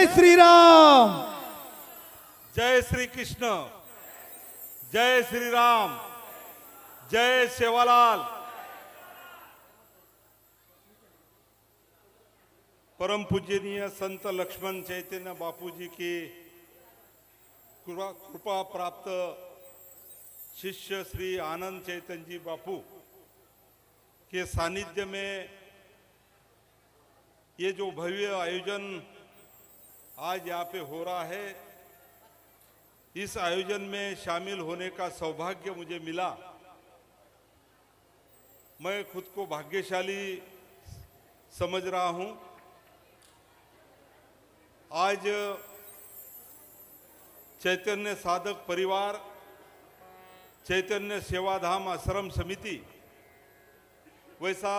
जय श्री राम। जय श्री कृष्ण, जय श्री राम, जय सेवालाल। परम पूजनीय संत लक्ष्मण चैतन्य बापू जी की कृपा प्राप्त शिष्य श्री आनंद चैतन्य जी बापू के सानिध्य में ये जो भव्य आयोजन आज यहाँ पे हो रहा है, इस आयोजन में शामिल होने का सौभाग्य मुझे मिला। मैं खुद को भाग्यशाली समझ रहा हूँ। आज चैतन्य साधक परिवार, चैतन्य सेवाधाम आश्रम समिति, वैसा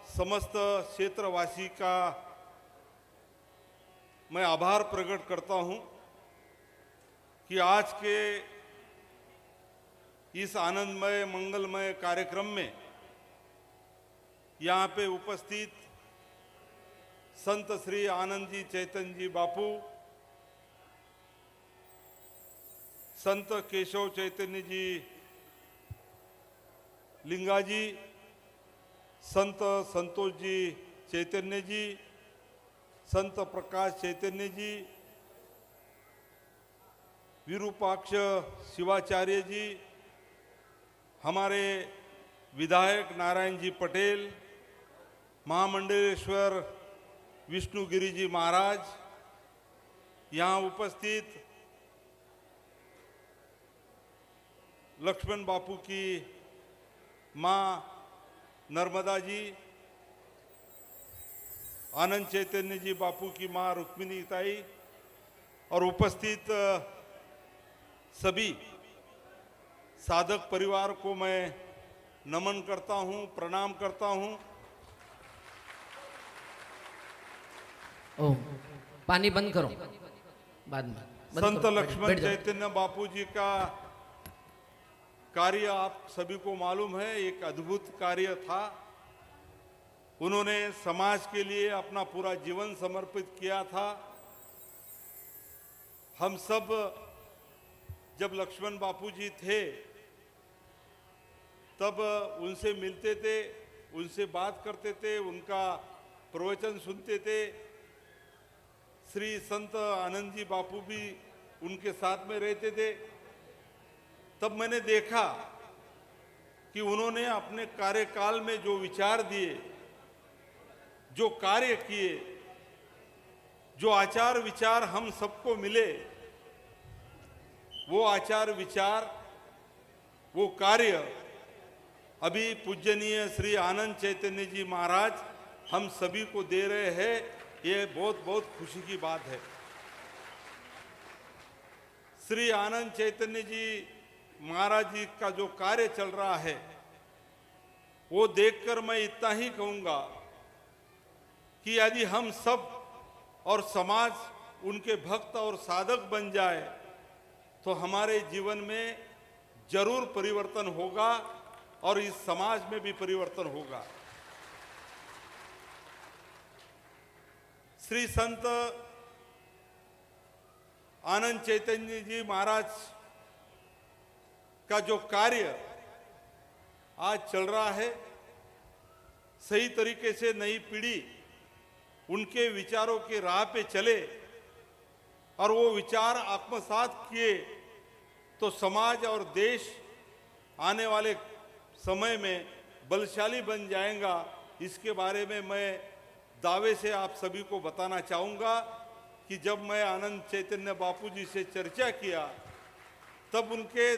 समस्त क्षेत्रवासी का मैं आभार प्रकट करता हूँ कि आज के इस आनंदमय मंगलमय कार्यक्रम में यहाँ पे उपस्थित संत श्री आनंद जी चैतन्य जी बापू, संत केशव चैतन्य जी लिंगा जी, संत संतोष जी चैतन्य जी, संत प्रकाश चैतन्य जी, विरूपाक्ष शिवाचार्य जी, हमारे विधायक नारायण जी पटेल, महामंडलेश्वर विष्णुगिरी जी महाराज, यहाँ उपस्थित लक्ष्मण बापू की माँ नर्मदा जी, आनंद चैतन्य जी बापू की माँ रुक्मिणी ताई और उपस्थित सभी साधक परिवार को मैं नमन करता हूँ, प्रणाम करता हूँ। ओम, पानी बंद करो बाद में। संत लक्ष्मण चैतन्य बापू जी का कार्य आप सभी को मालूम है, एक अद्भुत कार्य था। उन्होंने समाज के लिए अपना पूरा जीवन समर्पित किया था। हम सब जब लक्ष्मण बापू जी थे तब उनसे मिलते थे, उनसे बात करते थे, उनका प्रवचन सुनते थे। श्री संत आनंद जी बापू भी उनके साथ में रहते थे। तब मैंने देखा कि उन्होंने अपने कार्यकाल में जो विचार दिए, जो कार्य किए, जो आचार विचार हम सबको मिले, वो आचार विचार, वो कार्य अभी पूजनीय श्री आनंद चैतन्य जी महाराज हम सभी को दे रहे हैं। ये बहुत बहुत खुशी की बात है। श्री आनंद चैतन्य जी महाराज जी का जो कार्य चल रहा है, वो देखकर मैं इतना ही कहूँगा कि यदि हम सब और समाज उनके भक्त और साधक बन जाए तो हमारे जीवन में जरूर परिवर्तन होगा और इस समाज में भी परिवर्तन होगा। श्री संत आनंद चैतन्य जी महाराज का जो कार्य आज चल रहा है, सही तरीके से नई पीढ़ी उनके विचारों के राह पे चले और वो विचार आत्मसात किए तो समाज और देश आने वाले समय में बलशाली बन जाएगा। इसके बारे में मैं दावे से आप सभी को बताना चाहूँगा कि जब मैं आनंद चैतन्य बापू जी से चर्चा किया तब उनके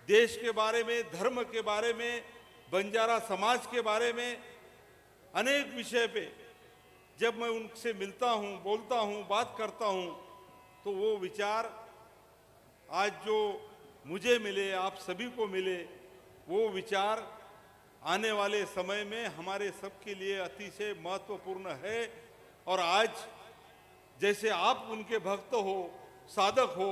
देश के बारे में, धर्म के बारे में, बंजारा समाज के बारे में अनेक विषय पे जब मैं उनसे मिलता हूँ, बोलता हूँ, बात करता हूँ, तो वो विचार आज जो मुझे मिले, आप सभी को मिले, वो विचार आने वाले समय में हमारे सबके लिए अतिशय महत्वपूर्ण है। और आज जैसे आप उनके भक्त हो, साधक हो,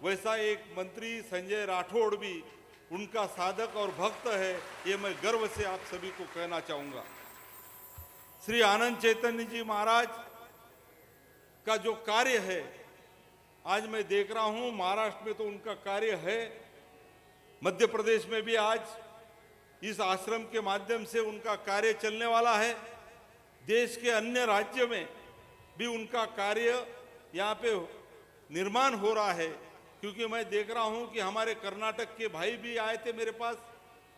वैसा एक मंत्री संजय राठौड़ भी उनका साधक और भक्त है। ये मैं गर्व से आप सभी को कहना चाहूँगा। श्री आनंद चैतन्य जी महाराज का जो कार्य है, आज मैं देख रहा हूं महाराष्ट्र में तो उनका कार्य है, मध्य प्रदेश में भी आज इस आश्रम के माध्यम से उनका कार्य चलने वाला है, देश के अन्य राज्य में भी उनका कार्य यहाँ पे निर्माण हो रहा है। क्योंकि मैं देख रहा हूं कि हमारे कर्नाटक के भाई भी आए थे मेरे पास,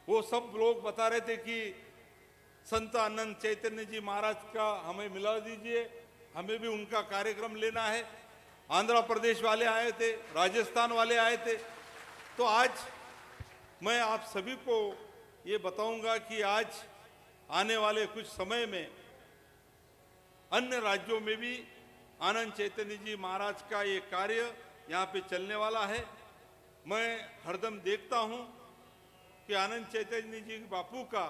वो सब लोग बता रहे थे कि संत आनंद चैतन्य जी महाराज का हमें मिला दीजिए, हमें भी उनका कार्यक्रम लेना है। आंध्र प्रदेश वाले आए थे, राजस्थान वाले आए थे। तो आज मैं आप सभी को ये बताऊंगा कि आज आने वाले कुछ समय में अन्य राज्यों में भी आनंद चैतन्य जी महाराज का ये कार्य यहाँ पे चलने वाला है। मैं हरदम देखता हूँ कि आनंद चैतन्य जी बापू का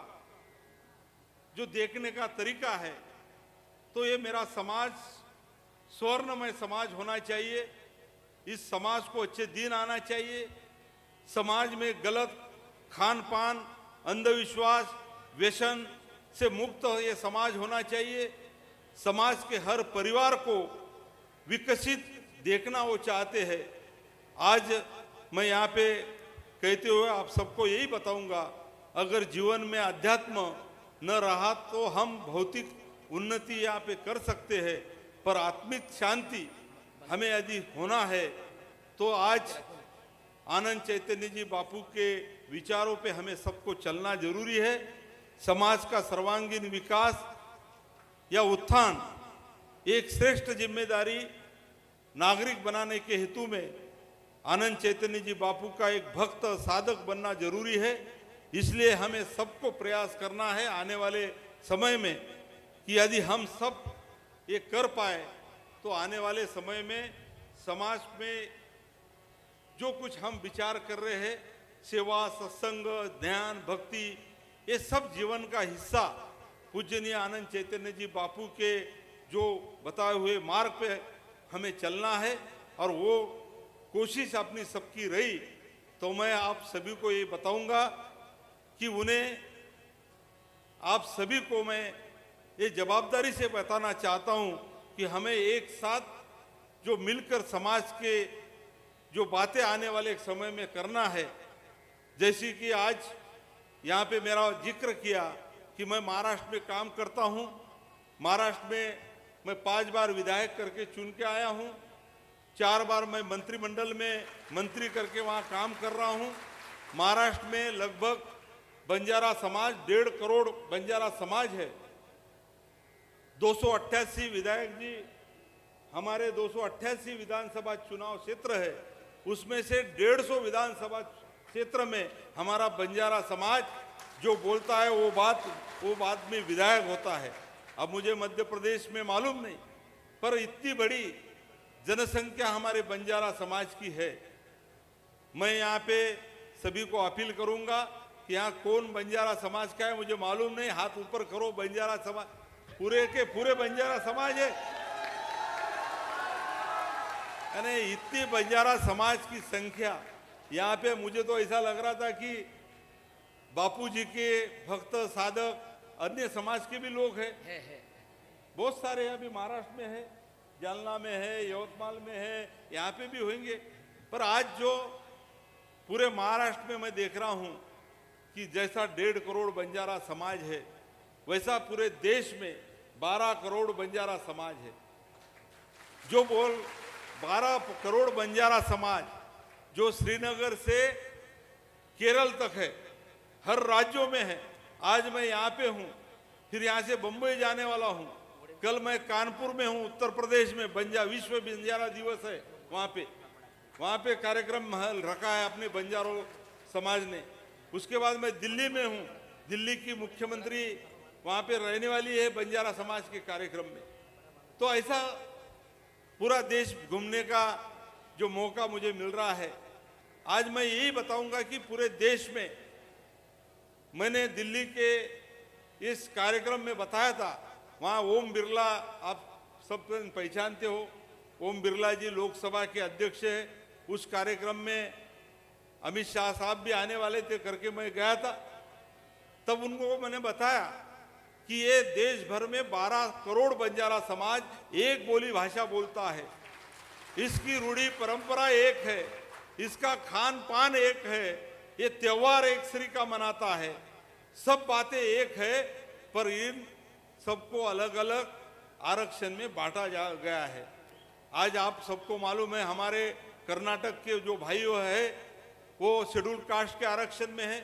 जो देखने का तरीका है, तो ये मेरा समाज स्वर्णमय समाज होना चाहिए। इस समाज को अच्छे दिन आना चाहिए। समाज में गलत खान पान, अंधविश्वास, व्यसन से मुक्त ये समाज होना चाहिए। समाज के हर परिवार को विकसित देखना वो चाहते हैं। आज मैं यहाँ पे कहते हुए आप सबको यही बताऊंगा, अगर जीवन में अध्यात्म न रहा तो हम भौतिक उन्नति यहाँ पे कर सकते हैं, पर आत्मिक शांति हमें यदि होना है तो आज आनंद चैतन्य जी बापू के विचारों पे हमें सबको चलना जरूरी है। समाज का सर्वांगीण विकास या उत्थान एक श्रेष्ठ जिम्मेदारी नागरिक बनाने के हेतु में आनंद चैतन्य जी बापू का एक भक्त साधक बनना जरूरी है। इसलिए हमें सबको प्रयास करना है आने वाले समय में कि यदि हम सब ये कर पाए तो आने वाले समय में समाज में जो कुछ हम विचार कर रहे हैं, सेवा, सत्संग, ध्यान, भक्ति, ये सब जीवन का हिस्सा पूजनीय आनंद चैतन्य जी बापू के जो बताए हुए मार्ग पे हमें चलना है। और वो कोशिश अपनी सबकी रही तो मैं आप सभी को ये बताऊंगा कि उन्हें आप सभी को मैं ये जवाबदारी से बताना चाहता हूं कि हमें एक साथ जो मिलकर समाज के जो बातें आने वाले समय में करना है। जैसे कि आज यहाँ पे मेरा जिक्र किया कि मैं महाराष्ट्र में काम करता हूँ। महाराष्ट्र में मैं 5 बार विधायक करके चुन के आया हूँ, 4 बार मैं मंत्रिमंडल में मंत्री करके वहाँ काम कर रहा हूँ। महाराष्ट्र में लगभग बंजारा समाज 1.5 करोड़ बंजारा समाज है। 288 विधायक जी हमारे 288 विधानसभा चुनाव क्षेत्र है, उसमें से 150 विधानसभा क्षेत्र में हमारा बंजारा समाज जो बोलता है वो बात में विधायक होता है। अब मुझे मध्य प्रदेश में मालूम नहीं, पर इतनी बड़ी जनसंख्या हमारे बंजारा समाज की है। मैं यहाँ पे सभी को अपील करूंगा कि यहाँ कौन बंजारा समाज का है मुझे मालूम नहीं, हाथ ऊपर करो। बंजारा समाज पूरे के पूरे बंजारा समाज है। यानी इतनी बंजारा समाज की संख्या यहाँ पे, मुझे तो ऐसा लग रहा था कि बापूजी के भक्त साधक अन्य समाज के भी लोग हैं, बहुत सारे अभी महाराष्ट्र में है, जालना में है, यवतमाल में है, यहाँ पे भी होंगे। पर आज जो पूरे महाराष्ट्र में मैं देख रहा हूँ कि जैसा 1.5 करोड़ बंजारा समाज है, वैसा पूरे देश में 12 करोड़ बंजारा समाज है। जो 12 करोड़ बंजारा समाज जो श्रीनगर से केरल तक है, हर राज्यों में है। आज मैं यहाँ पे हूँ, फिर यहाँ से बम्बई जाने वाला हूँ। कल मैं कानपुर में हूँ, उत्तर प्रदेश में विश्व बंजारा दिवस है, वहाँ पे कार्यक्रम रखा है अपने बंजारों समाज ने। उसके बाद मैं दिल्ली में हूँ, दिल्ली की मुख्यमंत्री वहाँ पे रहने वाली है बंजारा समाज के कार्यक्रम में। तो ऐसा पूरा देश घूमने का जो मौका मुझे मिल रहा है, आज मैं यही बताऊंगा कि पूरे देश में मैंने दिल्ली के इस कार्यक्रम में बताया था, वहाँ ओम बिरला, आप सब पहचानते हो, ओम बिरला जी लोकसभा के अध्यक्ष है। उस कार्यक्रम में अमित शाह साहब भी आने वाले थे करके मैं गया था। तब उनको मैंने बताया कि ये देश भर में 12 करोड़ बंजारा समाज एक बोली भाषा बोलता है, इसकी रूढ़ी परंपरा एक है, इसका खान पान एक है, ये त्योहार एक श्री का मनाता है, सब बातें एक है, पर इन सबको अलग अलग आरक्षण में बांटा जा गया है। आज आप सबको मालूम है हमारे कर्नाटक के जो भाइयों हैं वो शेड्यूल कास्ट के आरक्षण में है,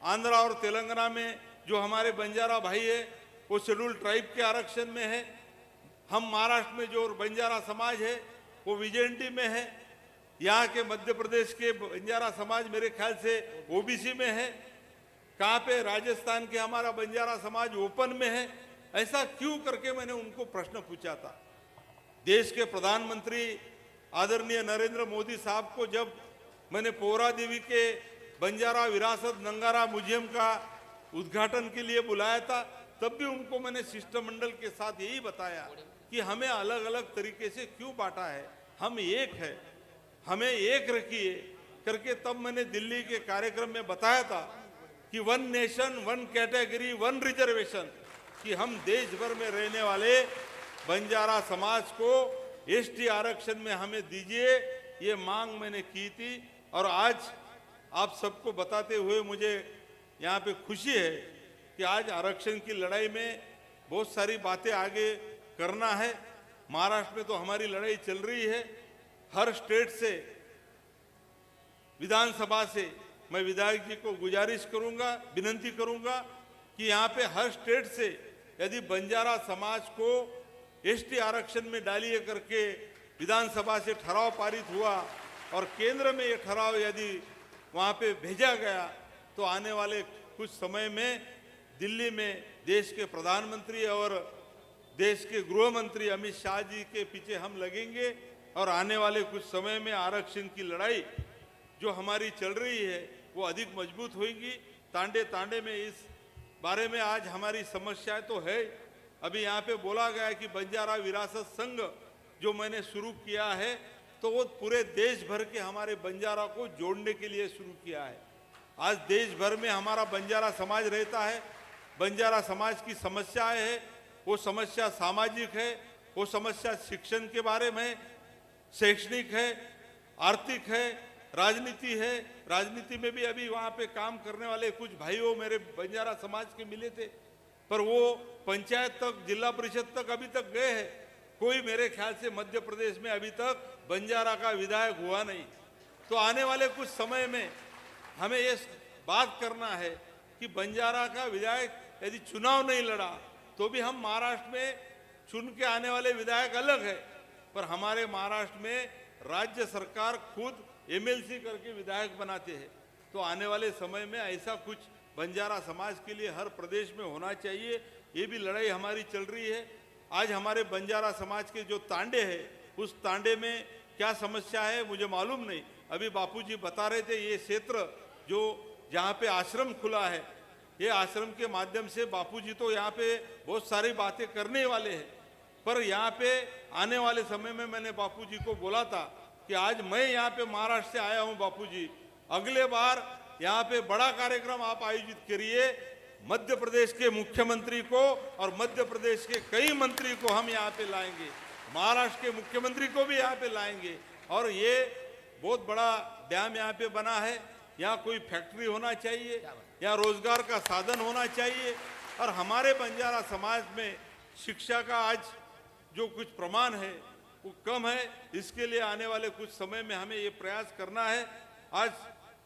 आंध्रा और तेलंगाना में जो हमारे बंजारा भाई है वो शेड्यूल ट्राइब के आरक्षण में है, हम महाराष्ट्र में जो बंजारा समाज है वो विजेएनटी में है, यहाँ के मध्य प्रदेश के बंजारा समाज मेरे ख्याल से ओबीसी में है, कहाँ पे राजस्थान के हमारा बंजारा समाज ओपन में है। ऐसा क्यों करके मैंने उनको प्रश्न पूछा था। देश के प्रधानमंत्री आदरणीय नरेंद्र मोदी साहब को जब मैंने पोहरा देवी के बंजारा विरासत नंगारा म्यूजियम का उद्घाटन के लिए बुलाया था, तब भी उनको मैंने शिष्टमंडल के साथ यही बताया कि हमें अलग अलग तरीके से क्यों बांटा है, हम एक है, हमें एक रखिए करके। तब मैंने दिल्ली के कार्यक्रम में बताया था कि 1 नेशन 1 कैटेगरी 1 रिजर्वेशन, कि हम देश भर में रहने वाले बंजारा समाज को एसटी आरक्षण में हमें दीजिए, ये मांग मैंने की थी। और आज आप सबको बताते हुए मुझे यहाँ पे खुशी है कि आज आरक्षण की लड़ाई में बहुत सारी बातें आगे करना है। महाराष्ट्र में तो हमारी लड़ाई चल रही है, हर स्टेट से, विधानसभा से मैं विधायक जी को गुजारिश करूंगा, विनती करूंगा कि यहाँ पे हर स्टेट से यदि बंजारा समाज को एसटी आरक्षण में डालिए करके विधानसभा से ठराव पारित हुआ और केंद्र में ये ठराव यदि वहाँ पे भेजा गया तो आने वाले कुछ समय में दिल्ली में देश के प्रधानमंत्री और देश के गृह मंत्री अमित शाह जी के पीछे हम लगेंगे और आने वाले कुछ समय में आरक्षण की लड़ाई जो हमारी चल रही है वो अधिक मजबूत होगी। तांडे तांडे में इस बारे में आज हमारी समस्याएं तो है। अभी यहाँ पे बोला गया कि बंजारा विरासत संघ जो मैंने शुरू किया है तो वो पूरे देश भर के हमारे बंजारा को जोड़ने के लिए शुरू किया है। आज देश भर में हमारा बंजारा समाज रहता है, बंजारा समाज की समस्याएं है, वो समस्या सामाजिक है, वो समस्या शिक्षण के बारे में, शैक्षणिक है, आर्थिक है, राजनीति है। राजनीति में भी अभी वहाँ पे काम करने वाले कुछ भाइयों मेरे बंजारा समाज के मिले थे, पर वो पंचायत तक, जिला परिषद तक अभी तक गए हैं। कोई मेरे ख्याल से मध्य प्रदेश में अभी तक बंजारा का विधायक हुआ नहीं। तो आने वाले कुछ समय में हमें ये बात करना है कि बंजारा का विधायक यदि चुनाव नहीं लड़ा तो भी हम महाराष्ट्र में चुन के आने वाले विधायक अलग है, पर हमारे महाराष्ट्र में राज्य सरकार खुद एमएलसी करके विधायक बनाते हैं। तो आने वाले समय में ऐसा कुछ बंजारा समाज के लिए हर प्रदेश में होना चाहिए। ये भी लड़ाई हमारी चल रही है। आज हमारे बंजारा समाज के जो तांडे हैं उस तांडे में क्या समस्या है मुझे मालूम नहीं। अभी बापूजी बता रहे थे ये क्षेत्र जो जहाँ पे आश्रम खुला है, ये आश्रम के माध्यम से बापूजी तो यहाँ पे बहुत सारी बातें करने वाले हैं, पर यहाँ पे आने वाले समय में मैंने बापूजी को बोला था कि आज मैं यहाँ पे महाराष्ट्र से आया हूँ बापूजी, अगले बार यहाँ पे बड़ा कार्यक्रम आप आयोजित करिए, मध्य प्रदेश के मुख्यमंत्री को और मध्य प्रदेश के कई मंत्री को हम यहाँ पे लाएंगे, महाराष्ट्र के मुख्यमंत्री को भी यहाँ पे लाएंगे। और ये बहुत बड़ा डैम यहाँ पे बना है, यहाँ कोई फैक्ट्री होना चाहिए, यहाँ रोजगार का साधन होना चाहिए। और हमारे बंजारा समाज में शिक्षा का आज जो कुछ प्रमाण है वो कम है, इसके लिए आने वाले कुछ समय में हमें ये प्रयास करना है। आज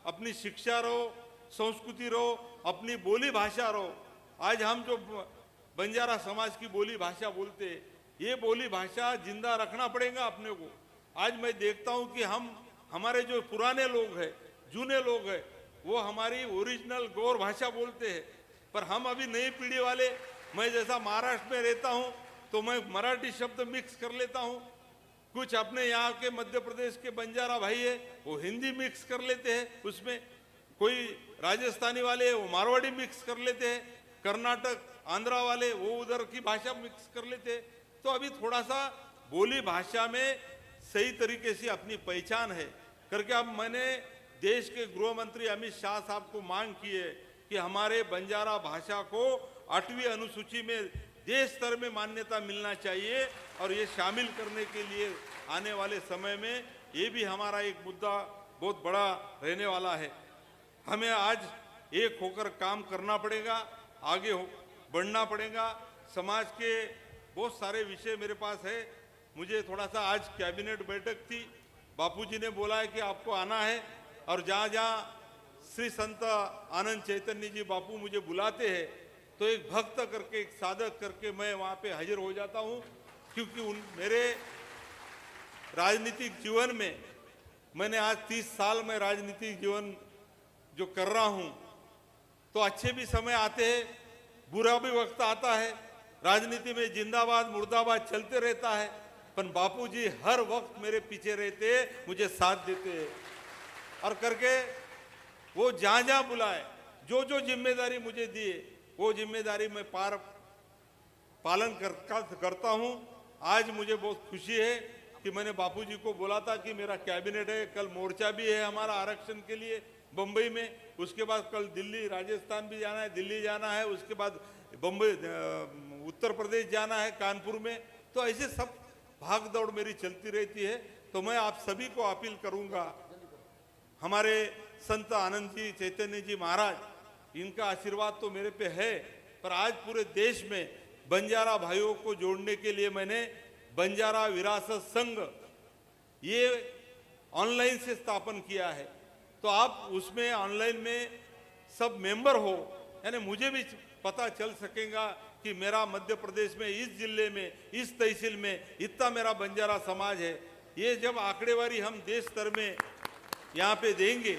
अपनी शिक्षा रहो, संस्कृति रहो, अपनी बोली भाषा रहो। आज हम जो बंजारा समाज की बोली भाषा बोलते हैं, ये बोली भाषा जिंदा रखना पड़ेगा अपने को। आज मैं देखता हूँ कि हमारे जो पुराने लोग हैं, जूने लोग हैं, वो हमारी ओरिजिनल गौर भाषा बोलते हैं, पर हम अभी नई पीढ़ी वाले, मैं जैसा महाराष्ट्र में रहता हूँ तो मैं मराठी शब्द मिक्स कर लेता हूँ, कुछ अपने यहाँ के मध्य प्रदेश के बंजारा भाई है वो हिंदी मिक्स कर लेते हैं, उसमें कोई राजस्थानी वाले वो मारवाड़ी मिक्स कर लेते हैं, कर्नाटक आंध्रा वाले वो उधर की भाषा मिक्स कर लेते हैं। तो अभी थोड़ा सा बोली भाषा में सही तरीके से अपनी पहचान है करके अब मैंने देश के गृह मंत्री अमित शाह साहब को मांग की है कि हमारे बंजारा भाषा को 8वीं अनुसूची में देश स्तर में मान्यता मिलना चाहिए और ये शामिल करने के लिए आने वाले समय में ये भी हमारा एक मुद्दा बहुत बड़ा रहने वाला है। हमें आज एक होकर काम करना पड़ेगा, आगे बढ़ना पड़ेगा। समाज के बहुत सारे विषय मेरे पास है। मुझे थोड़ा सा आज कैबिनेट बैठक थी, बापूजी ने बोला है कि आपको आना है और जहाँ जहाँ श्री संत आनंद चैतन्य जी बापू मुझे बुलाते हैं तो एक भक्त करके, एक साधक करके मैं वहाँ पे हाजिर हो जाता हूँ, क्योंकि मेरे राजनीतिक जीवन में मैंने आज 30 साल में राजनीतिक जीवन जो कर रहा हूँ, तो अच्छे भी समय आते हैं, बुरा भी वक्त आता है। राजनीति में जिंदाबाद मुर्दाबाद चलते रहता है, पर बापूजी हर वक्त मेरे पीछे रहते, मुझे साथ देते और करके वो जहाँ जहाँ बुलाए, जो जो जिम्मेदारी मुझे दिए वो जिम्मेदारी मैं पालन करता हूँ। आज मुझे बहुत खुशी है कि मैंने बापूजी को बोला था कि मेरा कैबिनेट है, कल मोर्चा भी है हमारा आरक्षण के लिए बम्बई में, उसके बाद कल दिल्ली राजस्थान भी जाना है, दिल्ली जाना है, उसके बाद बम्बई उत्तर प्रदेश जाना है कानपुर में। तो ऐसे सब भाग दौड़ मेरी चलती रहती है। तो मैं आप सभी को अपील करूंगा, हमारे संत आनंद जी चैतन्य जी महाराज, इनका आशीर्वाद तो मेरे पे है, पर आज पूरे देश में बंजारा भाइयों को जोड़ने के लिए मैंने बंजारा विरासत संघ ये ऑनलाइन से स्थापन किया है। तो आप उसमें ऑनलाइन में सब मेंबर हो, यानी मुझे भी पता चल सकेगा कि मेरा मध्य प्रदेश में इस जिले में इस तहसील में इतना मेरा बंजारा समाज है। ये जब आंकड़ेवारी हम देश स्तर में यहाँ पे देंगे,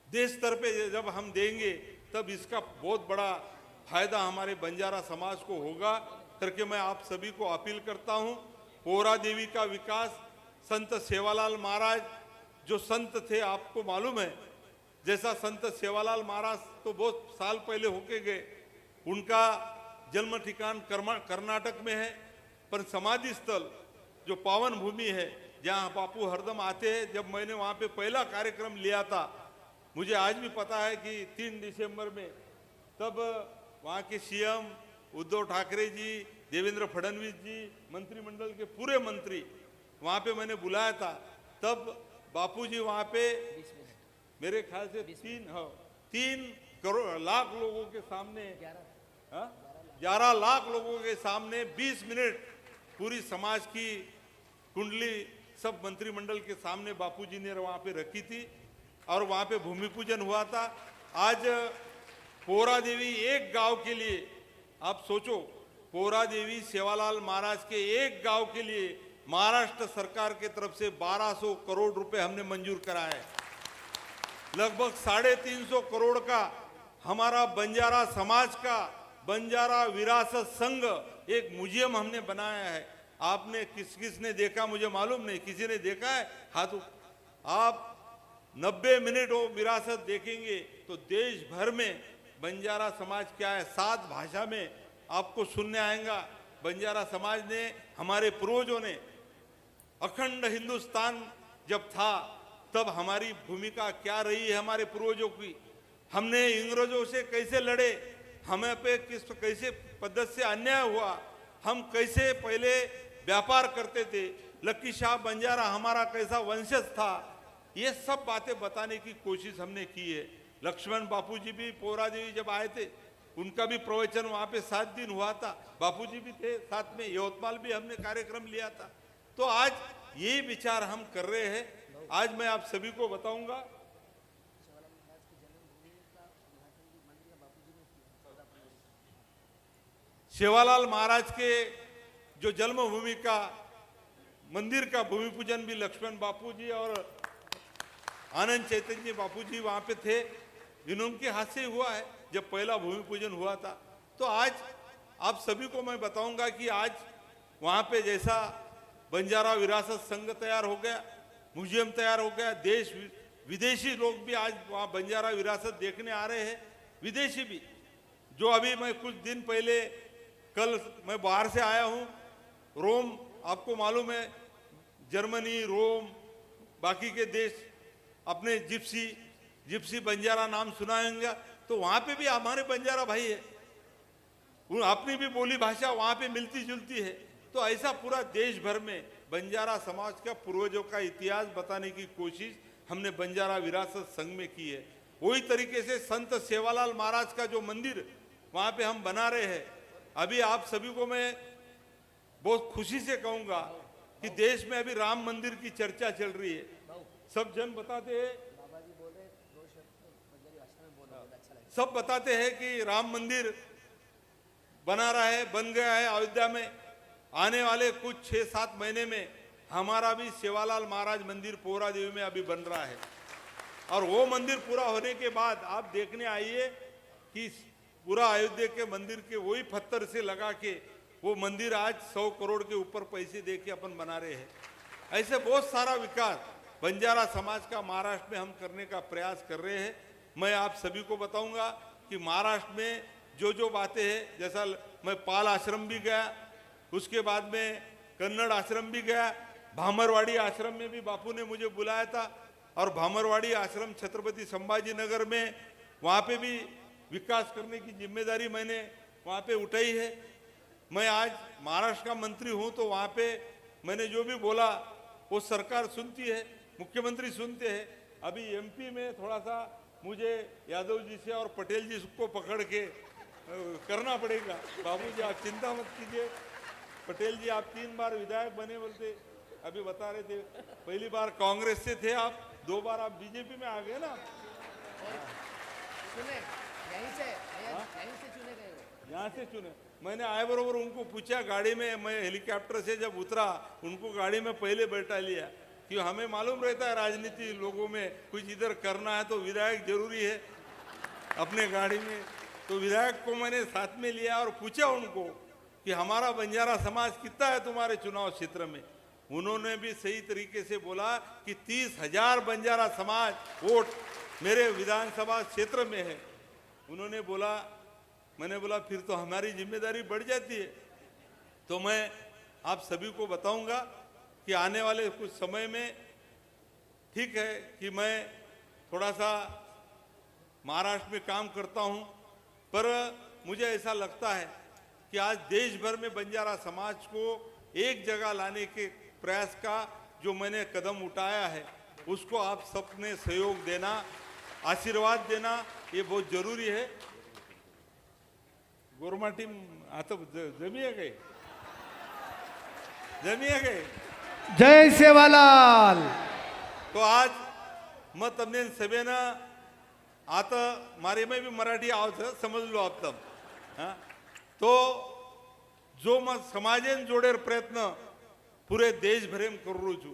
देश स्तर पे जब हम देंगे, तब इसका बहुत बड़ा फायदा हमारे बंजारा समाज को होगा करके मैं आप सभी को अपील करता हूँ। पोरा देवी का विकास, संत सेवालाल महाराज जो संत थे, आपको मालूम है, जैसा संत सेवालाल महाराज तो बहुत साल पहले होके गए, उनका जन्म ठिकान कर्नाटक में है, पर समाधि स्थल जो पावन भूमि है जहाँ बापू हरदम आते हैं, जब मैंने वहाँ पे पहला कार्यक्रम लिया था, मुझे आज भी पता है कि 3 दिसंबर में, तब वहाँ के सीएम उद्धव ठाकरे जी, देवेंद्र फडणवीस जी, मंत्रिमंडल के पूरे मंत्री वहाँ पे मैंने बुलाया था। तब बापूजी वहाँ पे मेरे ख्याल से 3 करोड़ लाख लोगों के सामने, 11 लाख लोगों के सामने 20 मिनट पूरी समाज की कुंडली सब मंत्रिमंडल के सामने बापूजी ने वहाँ पे रखी थी और वहाँ पे भूमि पूजन हुआ था। आज पोरा देवी एक गांव के लिए, आप सोचो, पोरा देवी सेवालाल महाराज के एक गांव के लिए महाराष्ट्र सरकार के तरफ से 1200 करोड़ रुपए हमने मंजूर कराए। लगभग 350 करोड़ का हमारा बंजारा समाज का बंजारा विरासत संघ एक म्यूजियम हमने बनाया है। आपने किसने देखा मुझे मालूम नहीं, किसी ने देखा है? हाथ आप 90 मिनट वो विरासत देखेंगे तो देश भर में बंजारा समाज क्या है 7 भाषा में आपको सुनने आएगा। बंजारा समाज ने, हमारे पूर्वजों ने, अखंड हिंदुस्तान जब था तब हमारी भूमिका क्या रही है हमारे पूर्वजों की, हमने इंग्रजों से कैसे लड़े, हमें पे कैसे पद्धति से अन्याय हुआ, हम कैसे पहले व्यापार करते थे, लक्की शाह बंजारा हमारा कैसा वंशज था, ये सब बातें बताने की कोशिश हमने की है। लक्ष्मण बापूजी भी पोरा देवी जब आए थे, उनका भी प्रवचन वहाँ पे 7 दिन हुआ था, बापूजी भी थे साथ में, यवतमाल भी हमने कार्यक्रम लिया था। तो आज ये विचार हम कर रहे हैं। आज मैं आप सभी को बताऊंगा, सेवालाल महाराज के जो जन्मभूमि का मंदिर का भूमि पूजन भी लक्ष्मण बापूजी और आनंद चैतन्य बापूजी वहां पे थे, इनके हाथ से हुआ है जब पहला भूमि पूजन हुआ था। तो आज आप सभी को मैं बताऊंगा कि आज वहां पे जैसा बंजारा विरासत संघ तैयार हो गया, म्यूजियम तैयार हो गया, देश विदेशी लोग भी आज वहाँ बंजारा विरासत देखने आ रहे हैं, विदेशी भी। जो अभी मैं कुछ दिन पहले, कल मैं बाहर से आया हूँ, रोम, आपको मालूम है, जर्मनी, रोम, बाकी के देश अपने जिप्सी जिप्सी बंजारा नाम सुना होगा, तो वहां पे भी हमारे बंजारा भाई है, अपनी भी बोली भाषा वहां पे मिलती जुलती है। तो ऐसा पूरा देश भर में बंजारा समाज का पूर्वजों का इतिहास बताने की कोशिश हमने बंजारा विरासत संघ में की है। वही तरीके से संत सेवालाल महाराज का जो मंदिर वहां पे हम बना रहे हैं, अभी आप सभी को मैं बहुत खुशी से कहूंगा कि देश में अभी राम मंदिर की चर्चा चल रही है। सब जन बताते हैं, सब बताते हैं कि राम मंदिर बना रहा है, बन गया है अयोध्या में। आने वाले कुछ 6-7 महीने में हमारा भी सेवालाल महाराज मंदिर पोहरा देवी में अभी बन रहा है। और वो मंदिर पूरा होने के बाद आप देखने आइए कि पूरा अयोध्या के मंदिर के वही पत्थर से लगा के वो मंदिर आज 100 करोड़ के ऊपर पैसे दे के अपन बना रहे हैं। ऐसे बहुत सारा विकास बंजारा समाज का महाराष्ट्र में हम करने का प्रयास कर रहे हैं। मैं आप सभी को बताऊंगा कि महाराष्ट्र में जो जो बातें हैं, जैसा मैं पाल आश्रम भी गया, उसके बाद में कन्नड़ आश्रम भी गया, भामरवाड़ी आश्रम में भी बापू ने मुझे बुलाया था, और भामरवाड़ी आश्रम छत्रपति संभाजी नगर में वहाँ पे भी विकास करने की जिम्मेदारी मैंने वहाँ पे उठाई है। मैं आज महाराष्ट्र का मंत्री हूँ, तो वहाँ पे मैंने जो भी बोला वो सरकार सुनती है, मुख्यमंत्री सुनते हैं। अभी एमपी में थोड़ा सा मुझे यादव जी से और पटेल जी को पकड़ के करना पड़ेगा। बाबूजी आप चिंता मत कीजिए, पटेल जी आप 3 बार विधायक बने बोलते, अभी बता रहे थे, पहली बार कांग्रेस से थे आप, 2 बार आप बीजेपी में आ गए ना। चुने यहीं से चुने गए हो। यहाँ से चुने। मैंने आए बरोबर उनको पूछा गाड़ी में, मैं हेलीकॉप्टर से जब उतरा उनको गाड़ी में पहले बैठा लिया, कि हमें मालूम रहता है राजनीति लोगों में कुछ इधर करना है तो विधायक जरूरी है अपने गाड़ी में। तो विधायक को मैंने साथ में लिया और पूछा उनको कि हमारा बंजारा समाज कितना है तुम्हारे चुनाव क्षेत्र में। उन्होंने भी सही तरीके से बोला कि 30,000 बंजारा समाज वोट मेरे विधानसभा क्षेत्र में है। उन्होंने बोला, मैंने बोला फिर तो हमारी जिम्मेदारी बढ़ जाती है। तो मैं आप सभी को बताऊंगा कि आने वाले कुछ समय में, ठीक है कि मैं थोड़ा सा महाराष्ट्र में काम करता हूं, पर मुझे ऐसा लगता है कि आज देश भर में बंजारा समाज को एक जगह लाने के प्रयास का जो मैंने कदम उठाया है, उसको आप सबने सहयोग देना, आशीर्वाद देना, ये बहुत जरूरी है। गोरमा टीम आता जमी गए, जमी गए। जय सेवालाल। तो आज मग તમને સભેના आता मारे में भी मराठी आवत समज लो आप तब। हाँ? तो जो मग समाजेन जोडेर प्रयत्न पूरे देश भरे में कर रू छू।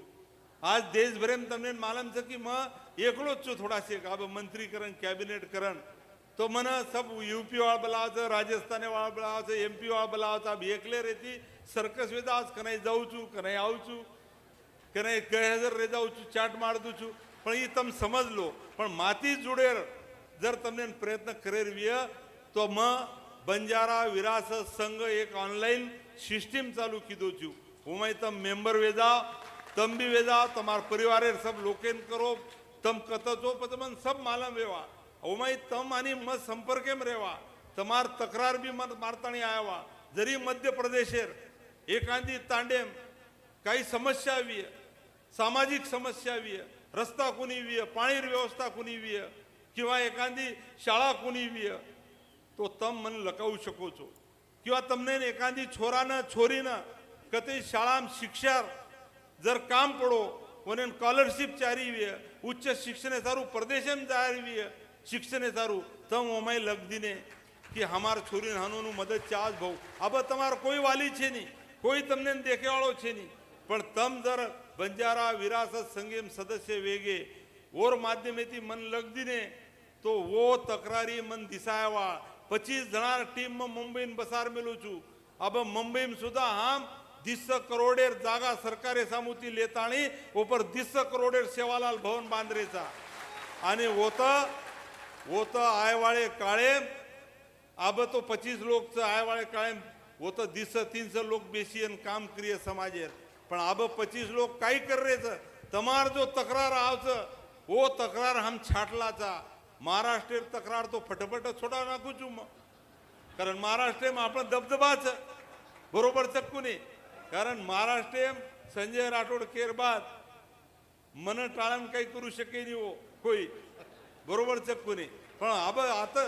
आज देश भरे में तमने मालूम છે कि मैं एकलो छू थोड़ा से अब मंत्री करण कैबिनेट करण, तो मना सब यूपी वाला बोलावत, राजस्थान वाला बोलावत, एमपी वाला बोलावत। अब एकले रहती सर्कस वेदा आज कनाई जाऊ छू, कनाई आऊ छू, कनाई गैरहाजर रह जाऊ छू, चाट मार दू छू। पण ये तम समज लो, पण माती जुडेर जर तमने प्रयत्न करेरवीय तो मैं बंजारा विरासत संघ एक ऑनलाइन सिस्टम चालू कीधो छू। उमाय तम मेंबर वे जाओ, तम भी वे जाओ, तमार परिवार सब लोकेन करो, तम कतो पतमन सब मालूम वेवा। उमाय तम आणि मत संपर्क में रेवा, तमार तक्रार भी मत मारतानी आयावा। जरी मध्य प्रदेशेर एकांदी तांडेम काही समस्या भी है, सामाजिक समस्या भी है, रस्ता कुणी भी है, पाणी व्यवस्था कुणी भी है, किंवा एखादी शाळा कुणी भी है, तो तम मन लकावू शको छो। किंवा तमने एखादी छोरानं छोरीनं कते शाळा शिक्षा जर काम पडो कोने स्कॉलरशिप चारी भी है, उच्च शिक्षण सारू प्रदेशम जारी भी है, शिक्षण सारू तम ओमाय लग दीने कि हमार छोरी हानोनु मदद चाज भाऊ। अब तमार कोई वाली छे नहीं, कोई तमने देखे वाळो छे नहीं, पण तम जर बंजारा विरासत संघेम सदस्य वेगे और माध्यमेती मन लग दीने तो वो तक्रारी मन दिसायवा। 25 जना टीम में मुंबई बसार मिलू छू। अब मुंबई में सुधा हम 10 करोडेर जागा सरकारे सामुती लेताणी ऊपर 10 करोडेर सेवालाल भवन बांधरेचा आणि होता आयवाळे काळे। अब तो 25 लोग आयवाळे काळे होता 200-300 लोग बेसियन काम करिए समाजेर, पण अब 25 लोग काई कर रहे थे। तमार जो तक्रार आवच वो तक्रार हम छाटलाचा महाराष्ट्र तक्रार तो फटफट छोडा नाखू छू मग कारण महाराष्ट्र आपण दबदबाच बरोबर चक्कूने कारण महाराष्ट्र संजय राठोड केर बाद मन टाळण काही करू शकेनी हो कोई बरोबर चक्कूने पण आता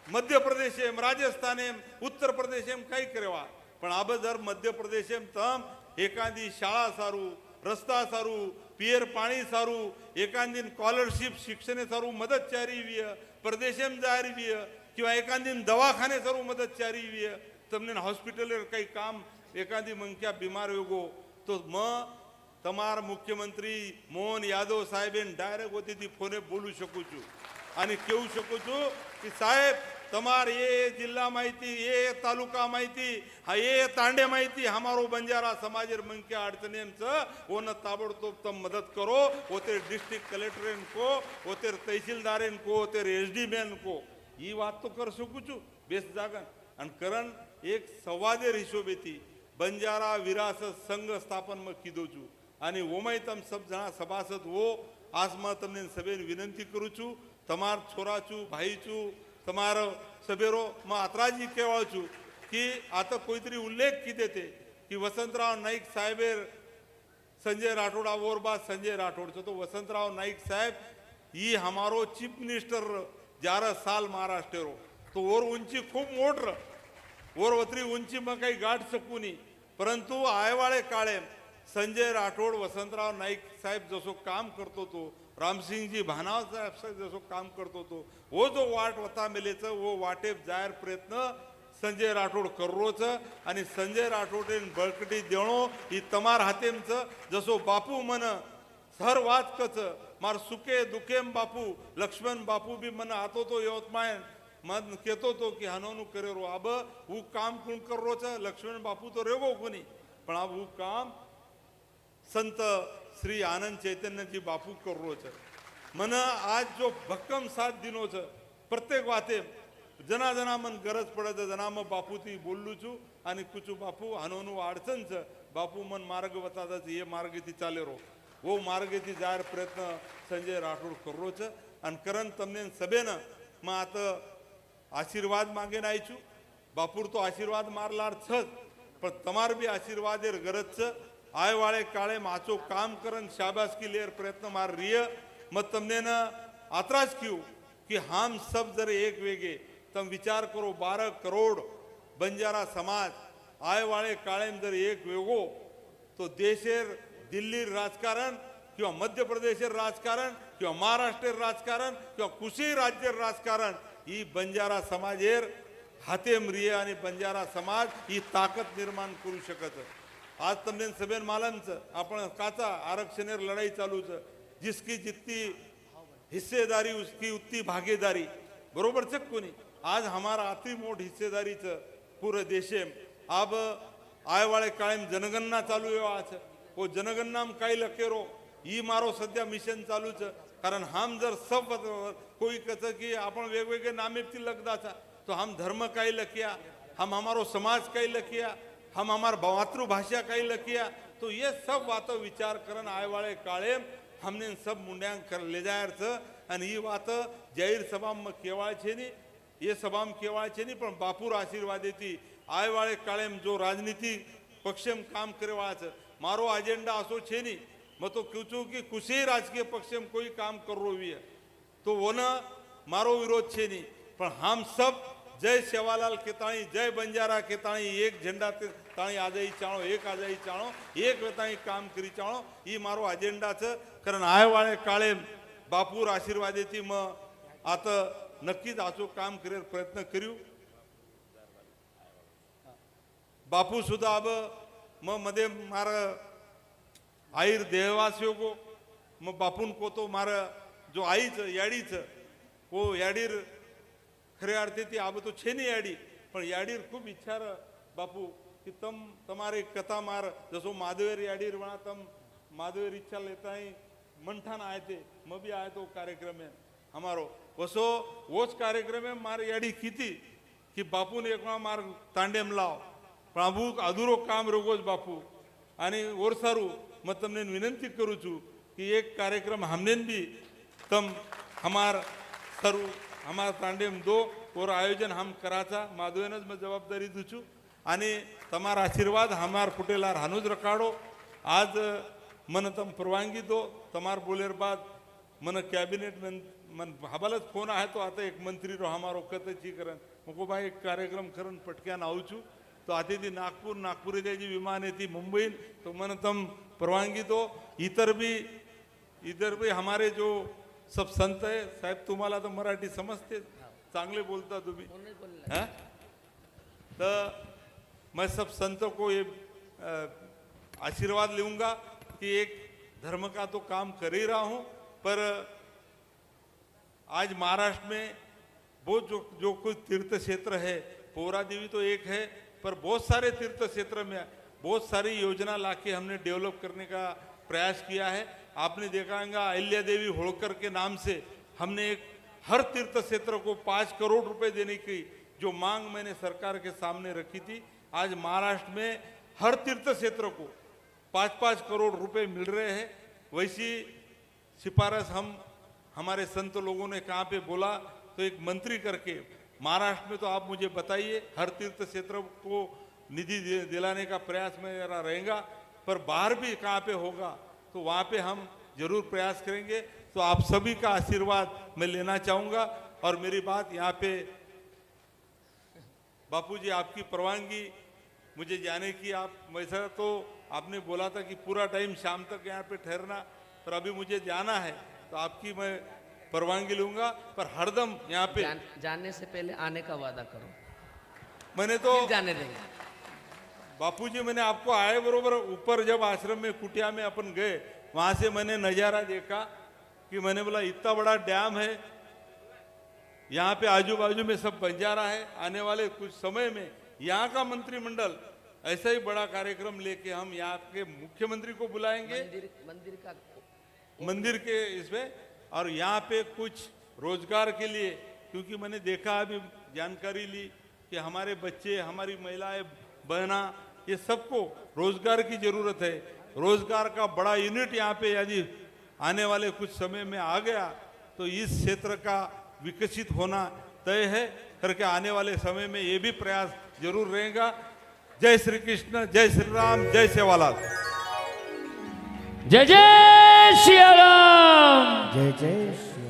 Madhya Pradesh M Rajasthan M Uttar Pradesh M काही करेवा पण अब जर मध्य प्रदेश एम तम एखादी शाळा सारू रस्ता सारू पियर पाणी सारू एखादी स्कॉलरशिप शिक्षण सारू मदतचारी विय परदेशेम जारी विय किंवा एखादी दवाखाने सारू मदतचारी विय તમને હોસ્પિટલ કઈ કામ એકાદી મંક્યા બીમાર વેગો તો તમાર મુખ્યમંત્રી મોહન યાદવ સાહેબે ડાયરેક્ટ હોતીથી ફોને બોલું શકું છું અને કેવું શકું છું કે સાહેબ તમાર એ જિલ્લા માહિતી એ તાલુકા માહિતી હા એ તાંડે માહિતી हमारो बंजारा समाजेर मंक्या अडचणेम छ ओन ताबडतोब तम मदत करो ओतेर डिस्ट्रिक्ट कलेक्टरेन को ओतेर तहसीलदारेन को ओतेर एसडीमेन को ये बात तो कर सकूं છું बेस जागन અને કરણ એક સંવાદેર હિશોબેથી બંજારા વિરાસત સંઘ સ્થાપનમાં કીધું છું અને ઓમય તમ સબ જણા સભાસદ હો આજમાં તમને સભેને વિનંતી કરું છું તમાર છોરા છું ભાઈ છું તમારો સભેરોમાં આતરાજી કહેવા છું કે આ તો કોઈતરી ઉલ્લેખ કીધે તે કે વસંતરાવ નાઈક સાહેબે संजय राठोड और बात संजय राठोड तो वसंतराव नाईक साहेब ये हमारो चीफ मिनिस्टर 11 साल महाराष्ट्र रो तो और उंची खूप मोठ और वत्री उंची में काही गाठ सकू नहीं परंतु आयवाळे काळे संजय राठोड वसंतराव नाईक साहेब जसो काम करतो तो रामसिंगजी भानाव साहेब जसो काम करतो तो वो जो वाट वता मिलेच वो वाटे जाहीर प्रयत्न संजय राठोड करोच आणि संजय राठोडे बळकटी देणो ही तमार हातेमच जसो बापू मन हर वात कच मार सुके दुखेम बापू लक्ष्मण बापू भी मन आतो तो यवतमाळ मन केतो तो की हनोनु करे रो अब वो काम कोण करो छ लक्ष्मण बापू तो रेगो कोणी पण अब वो काम संत श्री आनंद चैतन्य जी बापू करो छ मन आज जो भक्कम साथ दिनो छ प्रत्येक वाते जना जना मन गरज पडत जना मग बापू ती बोललू छू आणि कुचू बापू हनोनु अडचण छ बापू मन मार्ग बताता ये मार्ग ती चाले रो वो मार्ग ती जाहीर प्रयत्न संजय राठोड करो छ आणि करण तमने सभेन मग आता आशीर्वाद मागे नाही छू बापूर तो आशीर्वाद मारलार छच पण तमार बी आशीर्वाद एर गरज छ आय वाळे काळे माचो काम करन शाबासकी लेर प्रयत्न मार रिय मग तमने न आत्राज क्यों कि हम सब जर एक वेगे तम विचार करो 12 करोड़ बंजारा समाज आय वाळे काळेम जर एक वेगो तो देशेर दिल्ली राजकारण किंवा मध्य प्रदेशेर राजकारण किंवा महाराष्ट्रेर राजकारण किंवा कुशी राज्येर राजकारण ही बंजारा समाजेर हातेम रिये आणि बंजारा समाज ही ताकद निर्माण करू शकत आज तमने सभेन मालमच आपण काचा आरक्षणेर लढाई चालू छ जिसकी जितनी हिस्सेदारी उसकी उतनी भागीदारी बरोबर छ कोणी आज हमारा अति मोठ हिस्सेदारी छ पूरे देशे अब आय वाळे कायम जनगणना चालू है आज वो जनगणना में काही लकेरो ही मारो सध्या मिशन चालू छ कारण हम जर सब कोई कच की आपण वेगवेगळे नामेती लगदा था तो हम धर्म काही लकिया हम हमारो समाज काही लकिया हम हमार मातृभाषा काही लकिया तो ये सब बात विचार करन आय वाळे काळे हमने सब मुंड्यांग कर ले जायर छ आणि ही बात जाहीर सभा में केवाळ छे नी ये सभा में केवाळ छे नी पण बापूर आशीर्वाद देती आय वाळे काळेम जो राजनीति पक्षम काम करेवा छ मारो एजेंडा असो छे नी मैं तो क्यों कि कुछ राजकीय पक्ष में कोई काम कर रो है तो वो न मारो विरोध छे नहीं पर हम सब जय सेवालाल केताणी जय बंजारा केताणी एक झंडा ताणी आजाई चाणो एक आजाई चाणो एक वेताणी काम करी चाणो ये मारो एजेंडा छ कारण आय वाळे काळे बापूर आशीर्वाद देती म आता नक्कीच आचो काम करे प्रयत्न करू बापू सुद्धा अब म मध्ये मार आईर देहवास योगो मग बापून को तो मारा जो आईच याडीच वो याडीर खरे अर्थे ती आब तो छे नहीं याडी पण याडीर खूब इच्छा र बापू कि तमारे कथा मार जसो माधवेर याडीर वणा तम माधवेर इच्छा लेता ही मंठान आए थे मैं भी आए तो कार्यक्रम में हमारो वसो वोच कार्यक्रम में मार याडी कीती कि बापू ने एक मार तांडेम लाव पण आबू अधूरो काम रोगोज बापू आणि ओरसारू मैं तमने विनंती करू छू कि एक कार्यक्रम हमने भी तम हमार तांडेम दो और आयोजन हम कराचा माधवेनच मैं जबाबदारी दूचू आणि तमारा आशीर्वाद हमार फुटेला रानूज रखाड़ो आज मन तम परवानगी दो तमार बोलेर बाद मन कैबिनेट में मन हबालच फोन आहे तो आता एक मंत्री रो हमारो कतची करन मको भाई एक कार्यक्रम करन पटक्यान आऊचू तो आते थी नागपूर जी विमान येती मुंबई तो मन तम परवानगी दो इधर भी हमारे जो सब संत है साहेब तुम्हाला तो मराठी समजते चांगले बोलता तुम्ही उन्होंने बोलना हाँ? तो मैं सब संतों को ये आशीर्वाद लूंगा कि एक धर्म का तो काम कर ही रहा हूं पर आज महाराष्ट्र में बहुत जो कुछ तीर्थ क्षेत्र है पोरा देवी तो एक है पर बहुत सारे तीर्थ क्षेत्र में बहुत सारी योजना लाके हमने डेवलप करने का प्रयास किया है। आपने देखा होगा अहिल्या देवी होळकर के नाम से हमने एक हर तीर्थ क्षेत्र को 5 करोड़ रुपए देने की जो मांग मैंने सरकार के सामने रखी थी, आज महाराष्ट्र में हर तीर्थ क्षेत्र को 5-5 करोड़ रुपए मिल रहे हैं। वैसी सिफारिश हमारे संत लोगों ने कहाँ पे बोला तो एक मंत्री करके महाराष्ट्र में तो आप मुझे बताइए हर तीर्थ क्षेत्र को निधि दिलाने का प्रयास मेरा रहेगा, पर बाहर भी कहाँ पे होगा तो वहाँ पे हम जरूर प्रयास करेंगे। तो आप सभी का आशीर्वाद मैं लेना चाहूँगा और मेरी बात यहाँ पे बापूजी आपकी परवानगी मुझे जाने की आप वैसा तो आपने बोला था कि पूरा टाइम शाम तक यहाँ पे ठहरना, पर अभी मुझे जाना है तो आपकी मैं परवानगी लूंगा, पर हरदम यहाँ पे जाने से पहले आने का वादा करो, मैंने तो फिर जाने देंगे। बापूजी मैंने आपको आए बरोबर ऊपर जब आश्रम में कुटिया में अपन गए वहां से मैंने नजारा देखा कि मैंने बोला इतना बड़ा डैम है यहाँ पे आजू बाजू में सब बंजारा है, आने वाले कुछ समय में यहाँ का मंत्रिमंडल ऐसा ही बड़ा कार्यक्रम लेके हम यहाँ के मुख्यमंत्री को बुलाएंगे मंदिर के इसमें, और यहाँ पे कुछ रोजगार के लिए, क्योंकि मैंने देखा अभी जानकारी ली कि हमारे बच्चे हमारी महिलाएं बहना ये सबको रोजगार की जरूरत है। रोजगार का बड़ा यूनिट यहाँ पे यदि आने वाले कुछ समय में आ गया तो इस क्षेत्र का विकसित होना तय है करके आने वाले समय में ये भी प्रयास जरूर रहेगा। जय श्री कृष्ण, जय श्री राम, जय सेवालाल। जय जय श्री राम। जय जय श्री